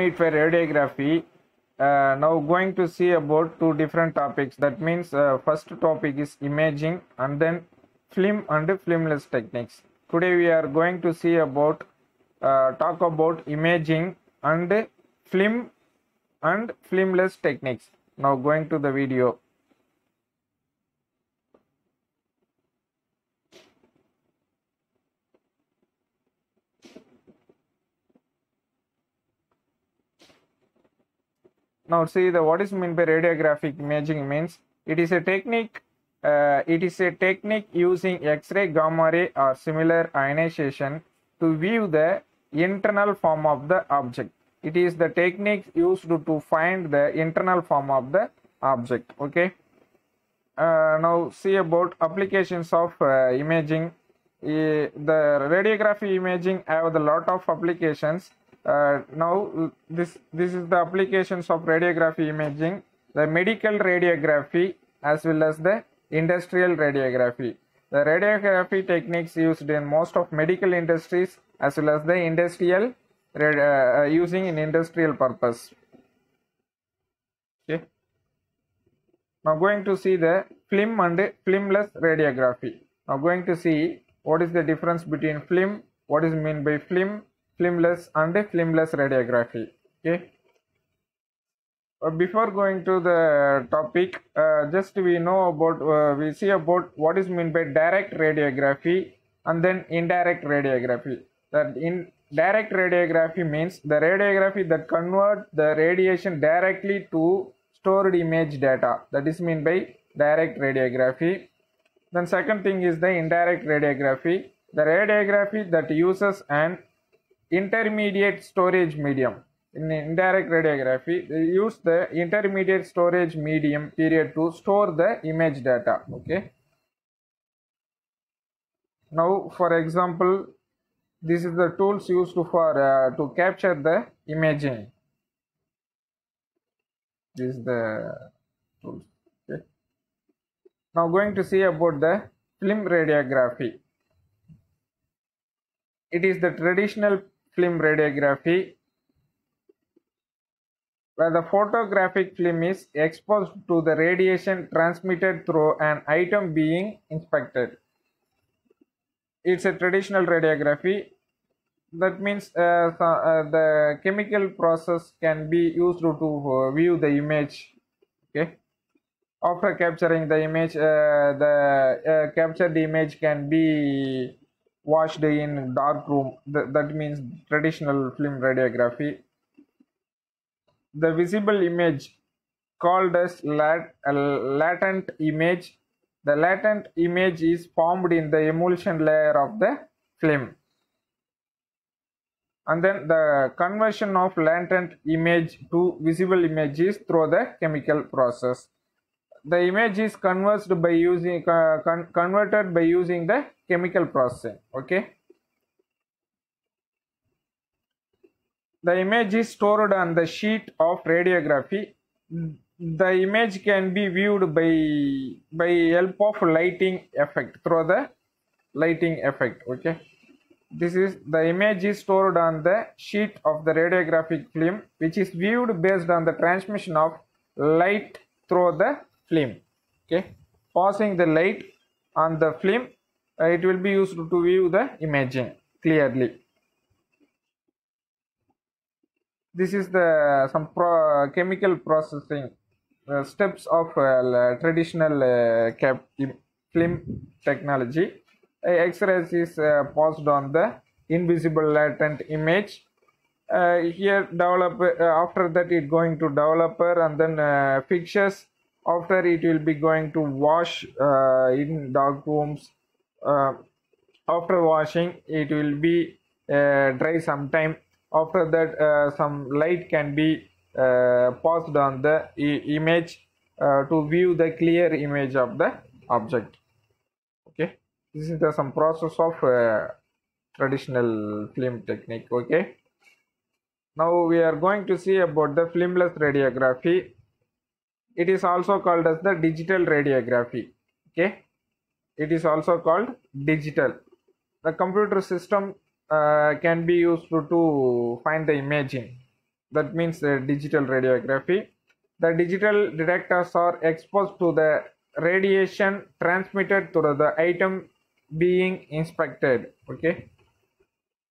for radiography. Now going to see about two different topics. That means first topic is imaging and then film and filmless techniques. Today we are going to see about talk about imaging and film and filmless techniques. Now going to the video. Now see the what is meant by radiographic imaging means it is a technique using X-ray, gamma ray or similar ionization to view the internal form of the object. It is the technique used to find the internal form of the object. Okay. Now see about applications of imaging. The radiography imaging have a lot of applications. Now this is the applications of radiography imaging, the medical radiography as well as the industrial radiography. The radiography techniques used in most of medical industries as well as the industrial using in industrial purpose. Okay. Now going to see the film and filmless radiography. Now going to see what is the difference between film, what is meant by film, filmless and filmless radiography. Okay. Before going to the topic, just we know about we see about what is meant by direct radiography and then indirect radiography. That in direct radiography means the radiography that convert the radiation directly to stored image data. That is meant by direct radiography. Then second thing is the indirect radiography, the radiography that uses an intermediate storage medium. In indirect radiography, they use the intermediate storage medium period to store the image data. Okay. Now, for example, this is the tools used for to capture the imaging. This is the tools. Okay. Now, going to see about the film radiography. It is the traditional film radiography where the photographic film is exposed to the radiation transmitted through an item being inspected. It's a traditional radiography. That means the chemical process can be used to view the image. Okay. After capturing the image, the captured image can be watched in dark room. That means traditional film radiography. The visible image called as latent image. The latent image is formed in the emulsion layer of the film. And then the conversion of latent image to visible image is through the chemical process. The image is converted by using the chemical processing. Okay. The image is stored on the sheet of radiography. The image can be viewed by help of lighting effect, through the lighting effect. Okay. This is the image is stored on the sheet of the radiographic film, which is viewed based on the transmission of light through the film. Okay. Passing the light on the film, it will be used to view the imaging clearly. This is the some chemical processing steps of traditional film technology. X-rays is passed on the invisible latent image. Here develop after that it going to developer and then fixtures. After it will be going to wash in dark rooms. After washing it will be dry sometime. After that some light can be passed on the image to view the clear image of the object. Okay, this is the some process of traditional film technique. Okay, now we are going to see about the filmless radiography. It is also called as the digital radiography. Okay, it is also called digital. The computer system can be used to find the imaging. that means digital radiography. The digital detectors are exposed to the radiation transmitted to the item being inspected. Okay,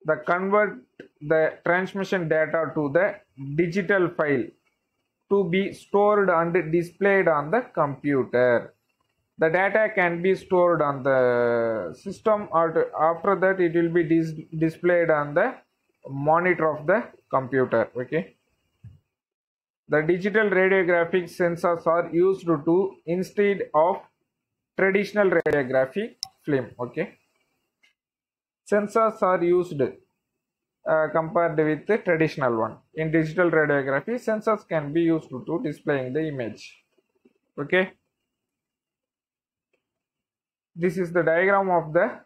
the convert the transmission data to the digital file to be stored and displayed on the computer. The data can be stored on the system, or after that it will be displayed on the monitor of the computer. Okay, the digital radiographic sensors are used to instead of traditional radiography film. Okay, sensors are used compared with the traditional one. In digital radiography, sensors can be used to displaying the image. Okay, this is the diagram of the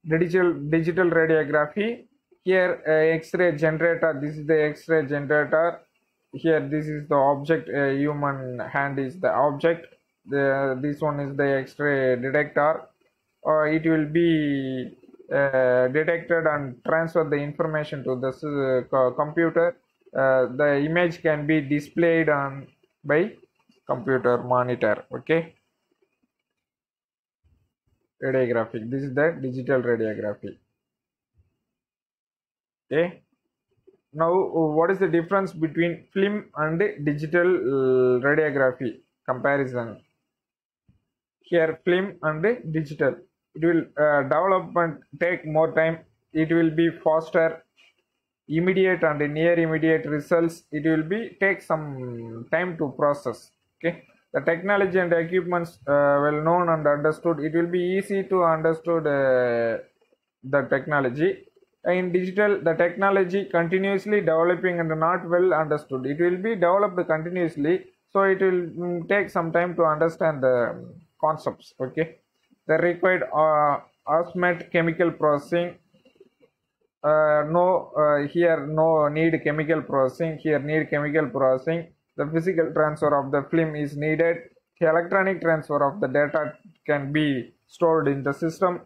digital radiography. Here X-ray generator, this is the X-ray generator. Here this is the object, human hand is the object. This one is the X-ray detector. It will be detected and transfer the information to the computer. The image can be displayed on by computer monitor. Okay, radiographic, this is the digital radiography. Okay, now what is the difference between film and digital radiography comparison? Here film and digital, it will development take more time, it will be faster, immediate and near immediate results, it will be take some time to process. Okay, the technology and equipments well known and understood, it will be easy to understood the technology. In digital, the technology continuously developing and not well understood, it will be developed continuously, so it will take some time to understand the concepts. Okay, the required osmotic chemical processing, here no need chemical processing, here need chemical processing. The physical transfer of the film is needed, the electronic transfer of the data can be stored in the system.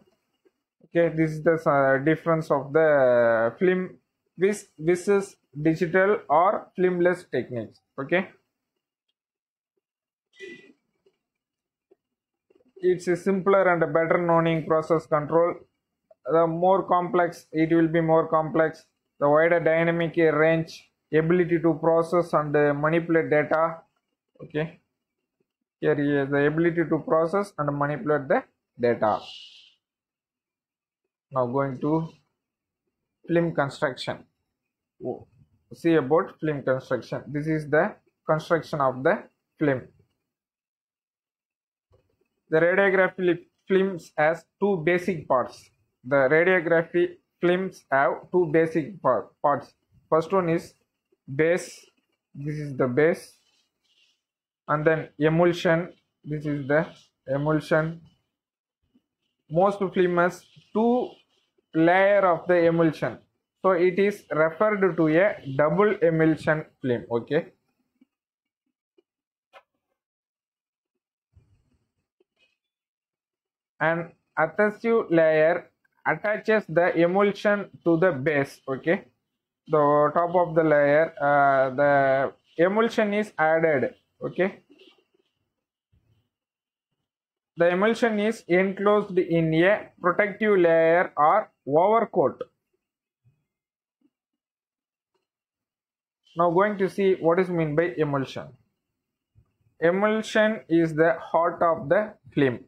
Okay, this is the difference of the film versus digital or filmless techniques. Okay, it's a simpler and a better knowing process control. The more complex, it will be more complex. The wider dynamic range, ability to process and manipulate data. Okay, here is the ability to process and manipulate the data. Now going to film construction. See about film construction. This is the construction of the film. The radiography films has two basic parts. The radiography films have two basic parts. First one is base. This is the base, and then emulsion. This is the emulsion. Most film has two layer of the emulsion, so it is referred to a double emulsion film. Okay, an adhesive layer attaches the emulsion to the base. Okay, the top of the layer, the emulsion is added. Okay, the emulsion is enclosed in a protective layer or overcoat. Now going to see what is meant by emulsion. Emulsion is the heart of the film.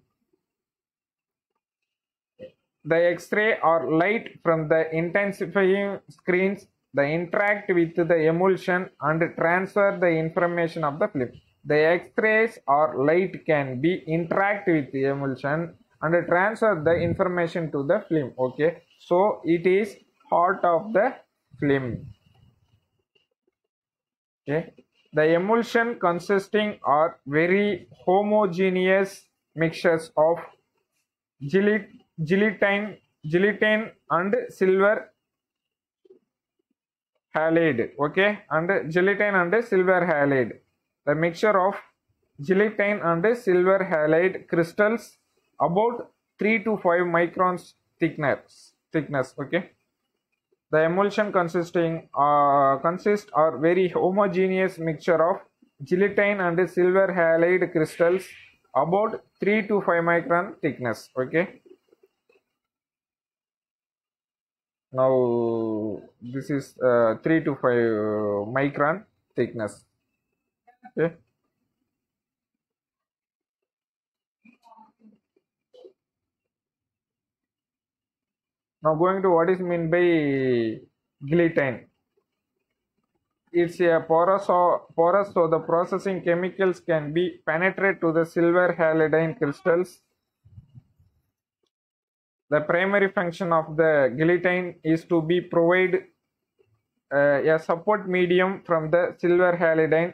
The X-ray or light from the intensifying screens, they interact with the emulsion and transfer the information of the film. The X-rays or light can be interact with the emulsion and transfer the information to the film. Okay, so it is heart of the film. Okay, the emulsion consisting are very homogeneous mixtures of gelatin and silver halide. Okay, and gelatin and silver halide. The mixture of gelatin and silver halide crystals about 3 to 5 microns thickness. Okay, The emulsion consists or very homogeneous mixture of gelatin and silver halide crystals about 3 to 5 micron thickness. Okay. Now this is 3 to 5 micron thickness. Okay. Now going to what is meant by gelatin. It's a porous, so the processing chemicals can be penetrate to the silver halidine crystals. The primary function of the gelatin is to be provide a support medium from the silver halidine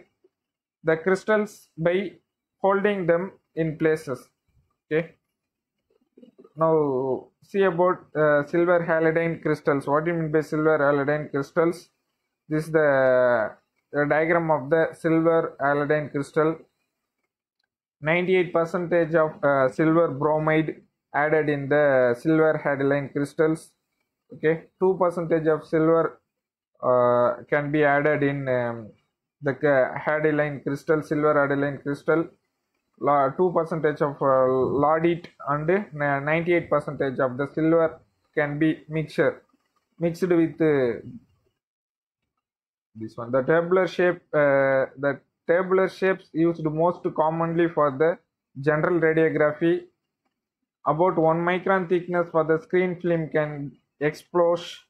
the crystals by holding them in places. Okay. Now see about silver halidine crystals. What do you mean by silver halidine crystals? This is the diagram of the silver halidine crystal. 98% of silver bromide added in the silver halidine crystals. Okay, 2% of silver can be added in the halidine crystal, silver halidine crystal. 2% of Laudite and 98% of the silver can be mixed with this one. The tabular shapes used most commonly for the general radiography. About 1 micron thickness for the screen film can expose